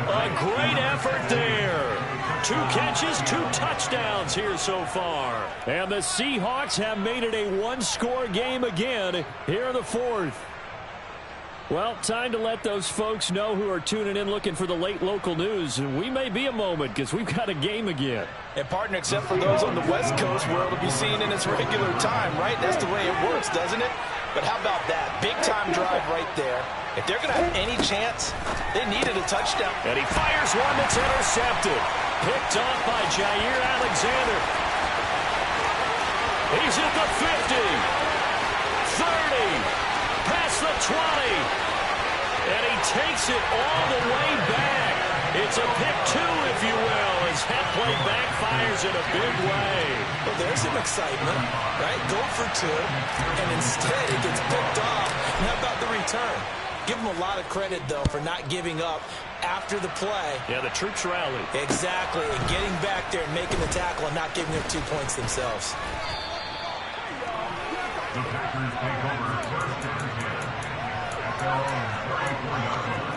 A great effort there. 2 catches, 2 touchdowns here so far. And the Seahawks have made it a 1-score game again here in the fourth. Well, time to let those folks know who are tuning in looking for the late local news. And we may be a moment because we've got a game again. And, partner, except for those on the West Coast where it'll be seen in its regular time, right? That's the way it works, doesn't it? But how about that? Big-time drive right there. If they're going to have any chance, they needed a touchdown. And he fires one that's intercepted. Picked off by Jair Alexander. He's at the 50. 30. Past the 20. And he takes it all the way back. It's a pick two, if you will, as that play backfires in a big way. Well, there's some excitement, right? Go for two, and instead it gets picked off. And how about the return? Give him a lot of credit, though, for not giving up after the play. Yeah, the troops rallied. Exactly, and getting back there and making the tackle and not giving up 2 points themselves. The Packers take over first and 10 at their own 34-yard line.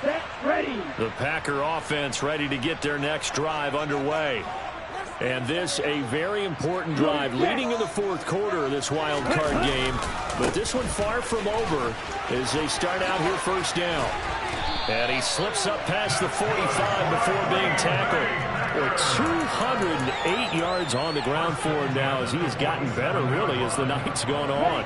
Set, ready. The Packer offense ready to get their next drive underway. And this a very important drive leading in the fourth quarter of this wild card game. But this one far from over as they start out here first down. And he slips up past the 45 before being tackled. Well, 208 yards on the ground for him now as he has gotten better really as the night's gone on.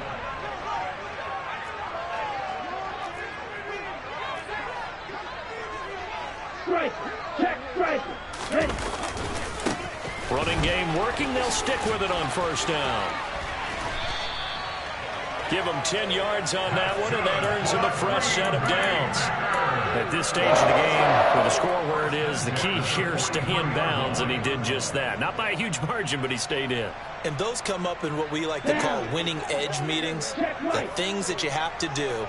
Strike. Check. Strike. Ready. Running game working. They'll stick with it on first down. Give them 10 yards on that one, and that earns them a fresh set of downs. At this stage of the game, with the score where it is, the key here, stay in bounds, and he did just that. Not by a huge margin, but he stayed in. And those come up in what we like to call winning edge meetings. The things that you have to do.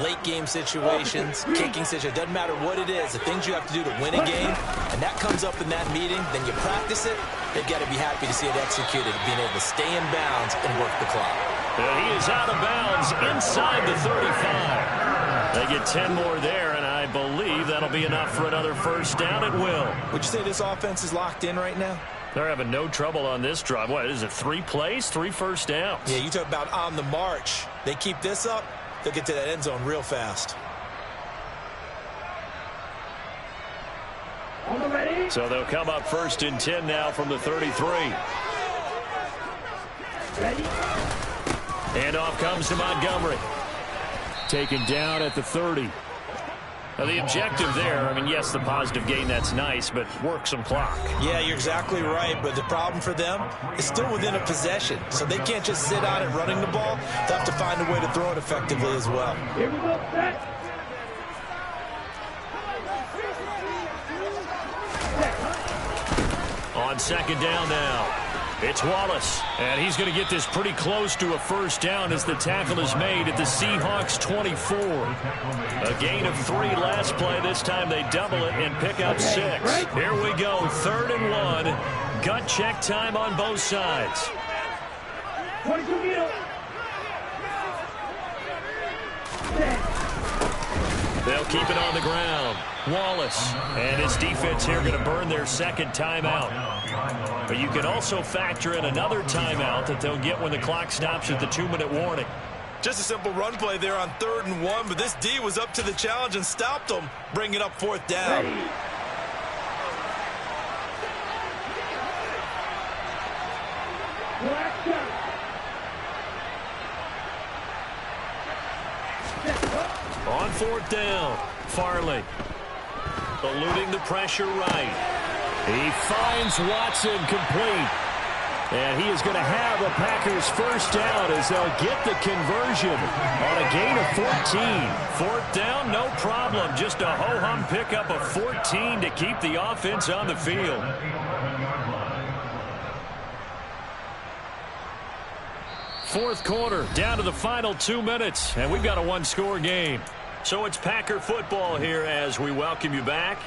Late game situations, kicking situations, doesn't matter what it is, the things you have to do to win a game, and that comes up in that meeting, then you practice it, they've got to be happy to see it executed, being able to stay in bounds and work the clock. He is out of bounds inside the 35. They get 10 more there, and I believe that'll be enough for another first down at will. Would you say this offense is locked in right now? They're having no trouble on this drive. What is it, 3 plays, 3 first downs? Yeah, you talk about on the march. They keep this up, they'll get to that end zone real fast. On the ready. So they'll come up first and 10 now from the 33. Ready. And off comes to Montgomery. Taken down at the 30. Now the objective there, I mean, yes, the positive gain, that's nice, but work some clock. Yeah, you're exactly right, but the problem for them is still within a possession, so they can't just sit on it running the ball. They'll have to find a way to throw it effectively as well. Here we go. Set. On second down now. It's Wallace, and he's going to get this pretty close to a first down as the tackle is made at the Seahawks 24. A gain of 3 last play. This time they double it and pick up 6. Here we go, 3rd and 1. Gut check time on both sides. 22 meter. They'll keep it on the ground. Wallace and his defense here going to burn their second timeout. But you can also factor in another timeout that they'll get when the clock stops at the 2-minute warning. Just a simple run play there on 3rd and 1, but this D was up to the challenge and stopped them, bringing up 4th down. Ready. Black shot. On 4th down, Farley eluding the pressure right. He finds Watson complete. And he is going to have a Packers first down as they'll get the conversion on a gain of 14. 4th down, no problem. Just a ho-hum pickup of 14 to keep the offense on the field. Fourth quarter, down to the final 2 minutes, and we've got a 1-score game. So it's Packer football here as we welcome you back.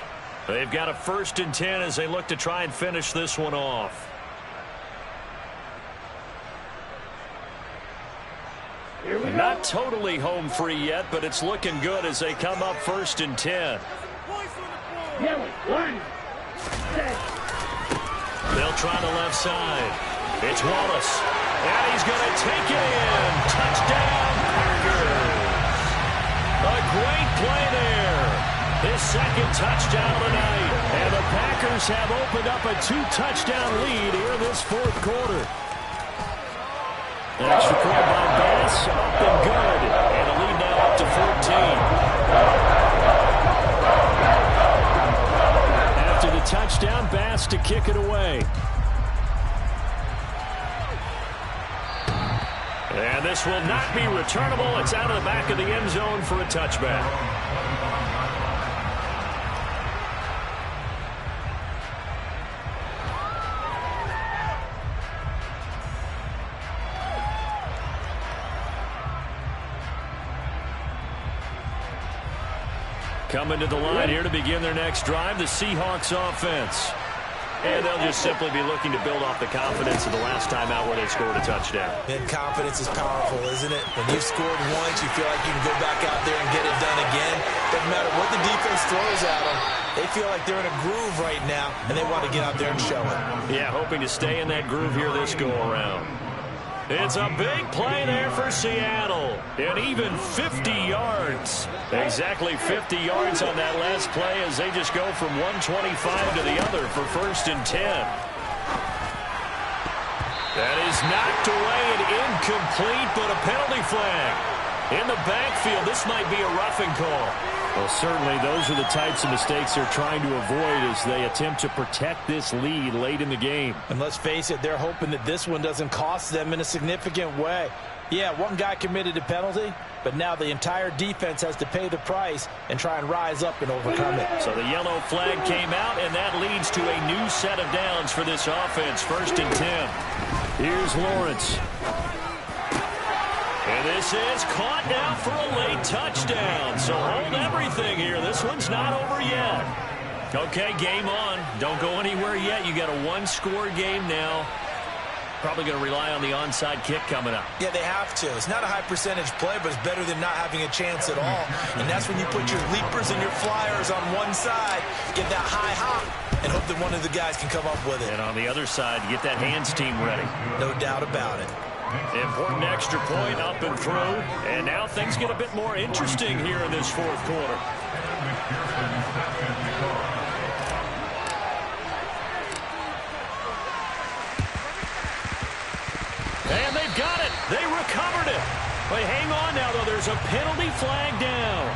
They've got a 1st and 10 as they look to try and finish this one off. Not totally home free yet, but it's looking good as they come up 1st and 10. Yellow, one, set. They'll try the left side. It's Wallace. And he's going to take it in. Touchdown, Packers. A great play there. His second touchdown tonight. And the Packers have opened up a 2-touchdown lead here in this fourth quarter. An extra point by Bass. Up and good. And the lead now up to 14. After the touchdown, Bass to kick it away. And this will not be returnable. It's out of the back of the end zone for a touchback. Coming to the line here to begin their next drive, the Seahawks offense. And they'll just simply be looking to build off the confidence of the last time out where they scored a touchdown. And confidence is powerful, isn't it? When you've scored once, you feel like you can go back out there and get it done again. Doesn't matter what the defense throws at them. They feel like they're in a groove right now, and they want to get out there and show it. Yeah, hoping to stay in that groove here this go-around. It's a big play there for Seattle. And even 50 yards. Exactly 50 yards on that last play as they just go from 125 to the other for 1st and 10. That is knocked away and incomplete, but a penalty flag. In the backfield, this might be a roughing call. Well, certainly those are the types of mistakes they're trying to avoid as they attempt to protect this lead late in the game. And let's face it, they're hoping that this one doesn't cost them in a significant way. Yeah, one guy committed a penalty, but now the entire defense has to pay the price and try and rise up and overcome it. So the yellow flag came out, and that leads to a new set of downs for this offense. 1st and 10. Here's Lawrence. And this is caught now for a late touchdown. So hold everything here. This one's not over yet. Okay, game on. Don't go anywhere yet. You got a one-score game now. Probably going to rely on the onside kick coming up. Yeah, they have to. It's not a high percentage play, but it's better than not having a chance at all. And that's when you put your leapers and your flyers on one side, get that high hop, and hope that one of the guys can come up with it. And on the other side, get that hands team ready. No doubt about it. Important extra point up and through. And now things get a bit more interesting here in this fourth quarter. And they've got it. They recovered it. But hang on now, though. There's a penalty flag down.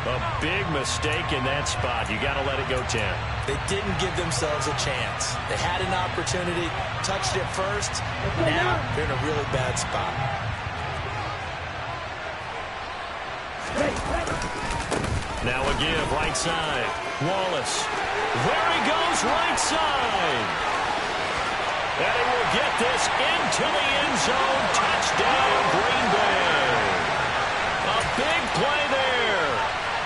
A big mistake in that spot. You got to let it go 10. They didn't give themselves a chance. They had an opportunity, touched it first. Now they're in a really bad spot. Now a give, right side. Wallace. There he goes, right side. And he will get this into the end zone. Touchdown, Green Bay. A big play there.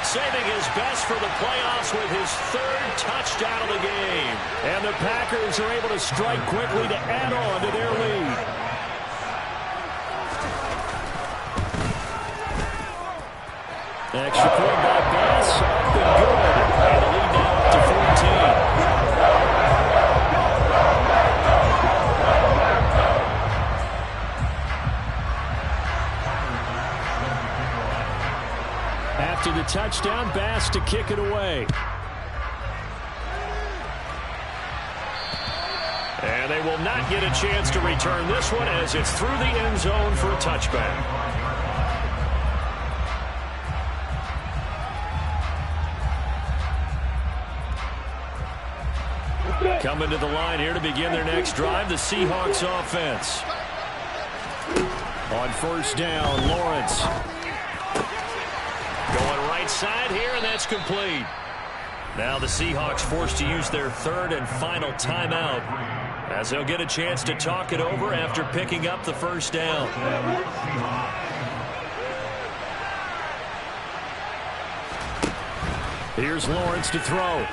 Saving his best for the playoffs with his 3rd touchdown of the game. And the Packers are able to strike quickly to add on to their lead. Extra point by Bass. Up and good. And the lead now up to 14. After the touchdown, Bass to kick it away. And they will not get a chance to return this one as it's through the end zone for a touchback. Coming to the line here to begin their next drive, the Seahawks offense. On 1st down, Lawrence. Going right side here, and that's complete. Now the Seahawks forced to use their 3rd and final timeout as they'll get a chance to talk it over after picking up the 1st down. Here's Lawrence to throw.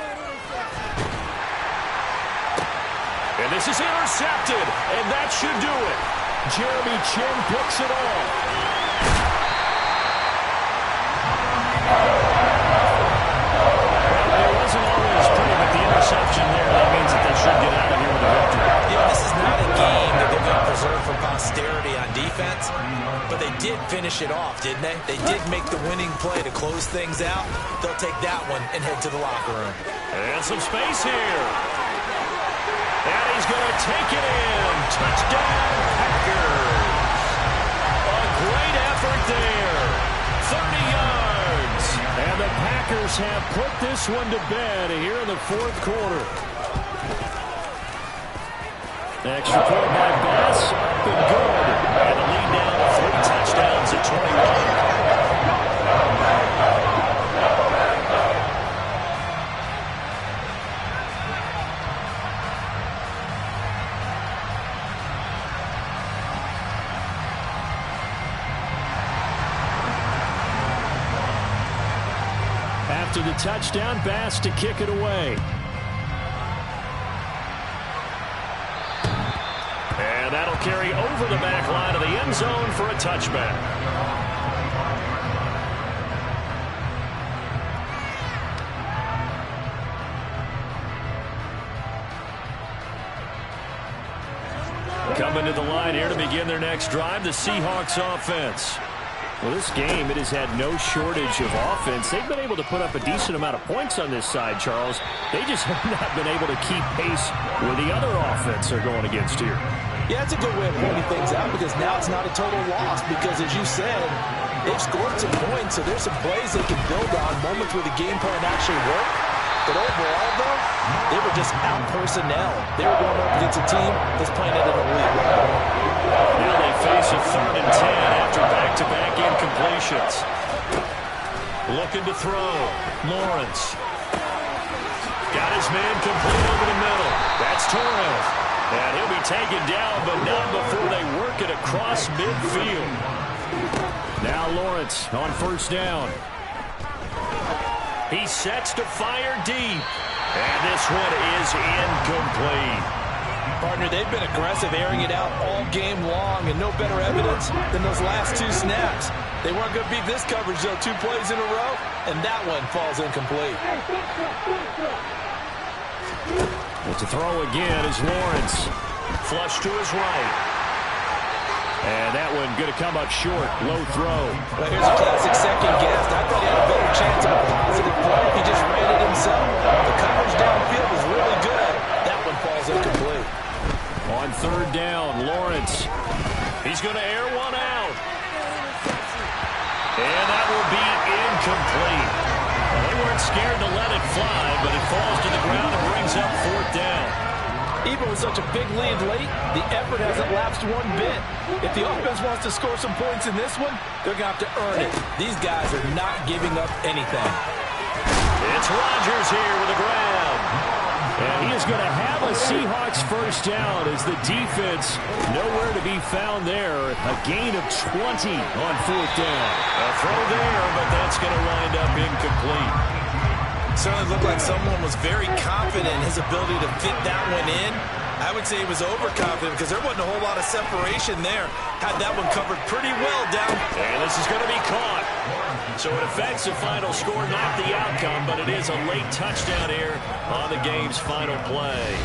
And this is intercepted, and that should do it. Jeremy Chin picks it off. Well, it wasn't always finish it off, didn't they? They did make the winning play to close things out. They'll take that one and head to the locker room. And some space here. And he's going to take it in. Touchdown, Packers. A great effort there. 30 yards. And the Packers have put this one to bed here in the fourth quarter. Extra point by Bass. Been good. And the lead now to 3 touchdowns at 21. After the touchdown, Bass to kick it away. And that'll carry over the back line of the end zone for a touchback. Coming to the line here to begin their next drive, the Seahawks offense. Well, this game, it has had no shortage of offense. They've been able to put up a decent amount of points on this side, Charles. They just have not been able to keep pace where the other offense are going against here. Yeah, it's a good way of pointing things out because now it's not a total loss because, as you said, they've scored some points, so there's some plays they can build on, moments where the game plan actually worked. But overall, though, they were just out personnel. They were going up against a team that's playing at an elite level. Now they face a 3rd and 10 after back-to-back incompletions. Looking to throw. Lawrence. Got his man complete over the middle. That's Torres. And he'll be taken down, but not before they work it across midfield. Now Lawrence on 1st down. He sets to fire deep. And this one is incomplete. Partner, they've been aggressive, airing it out all game long, and no better evidence than those last 2 snaps. They weren't going to beat this coverage, though. 2 plays in a row, and that one falls incomplete. Well, to throw again is Lawrence. Flush to his right. And that one going to come up short. Low throw. Well, here's a classic second guess. I thought he had a better chance of a positive play. He just ran it himself. The coverage downfield was really good. That one falls incomplete. On 3rd down, Lawrence. He's going to air one out. And that will be incomplete. Well, they weren't scared to let it fly, but it falls to the ground and brings up 4th down. Even with such a big lead late, the effort hasn't lapsed one bit. If the offense wants to score some points in this one, they're going to have to earn it. These guys are not giving up anything. It's Rodgers here with the grab. And he is going to have a Seahawks 1st down as the defense nowhere to be found there. A gain of 20 on 4th down. A throw there, but that's going to wind up incomplete. Certainly looked like someone was very confident in his ability to fit that one in. I would say he was overconfident because there wasn't a whole lot of separation there. Had that one covered pretty well down. And this is going to be caught. So it affects the final score, not the outcome, but it is a late touchdown here on the game's final play.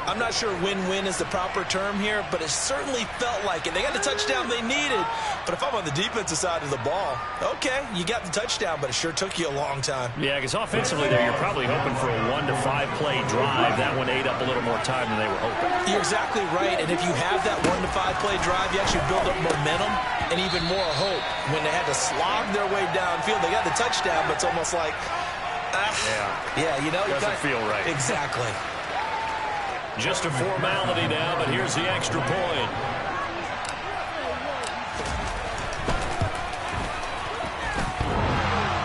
I'm not sure win-win is the proper term here, but it certainly felt like it. They got the touchdown they needed, but if I'm on the defensive side of the ball, okay, you got the touchdown, but it sure took you a long time. Yeah, because offensively there, you're probably hoping for a 1 to 5 play drive. That one ate up a little more time than they were hoping. You're exactly right, and if you have that 1 to 5 play drive, you actually build up momentum and even more hope. When they had to slog their way downfield, they got the touchdown, but it's almost like, yeah, you know, doesn't feel right. Exactly. Just a formality now, but here's the extra point.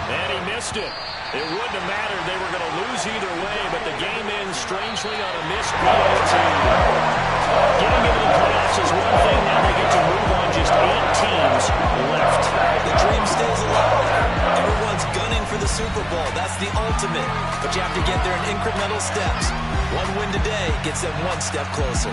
And he missed it. It wouldn't have mattered. They were going to lose either way, but the game ends strangely on a missed PAT. Getting into the playoffs is one thing. Now they get to move on. Just 8 teams left. The dream stays alive. Everyone's gunning for the Super Bowl. That's the ultimate. But you have to get there in incremental steps. One win today gets them 1 step closer.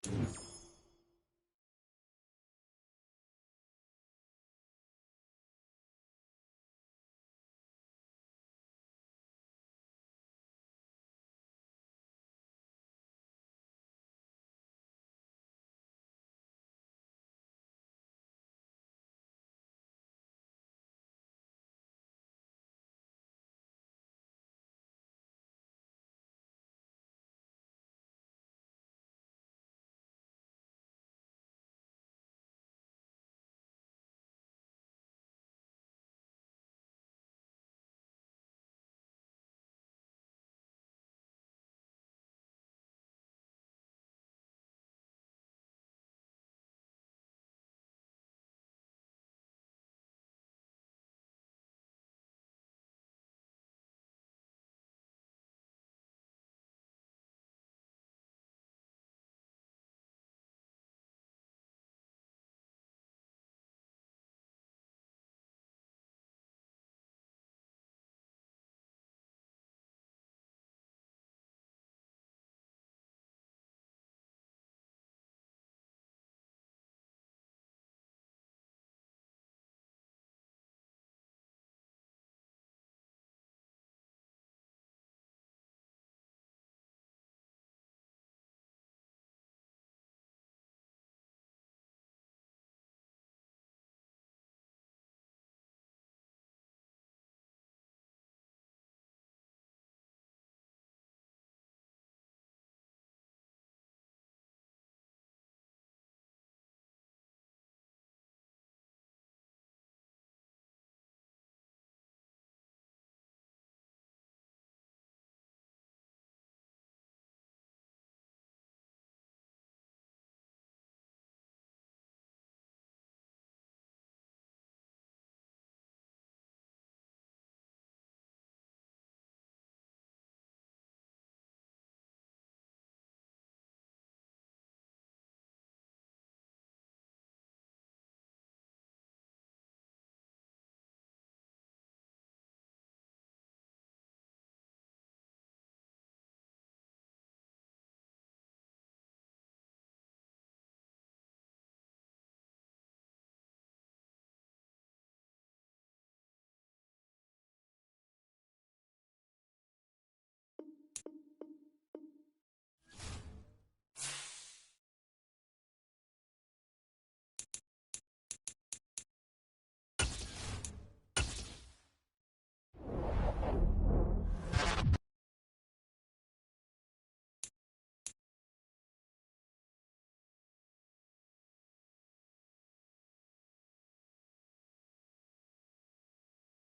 set.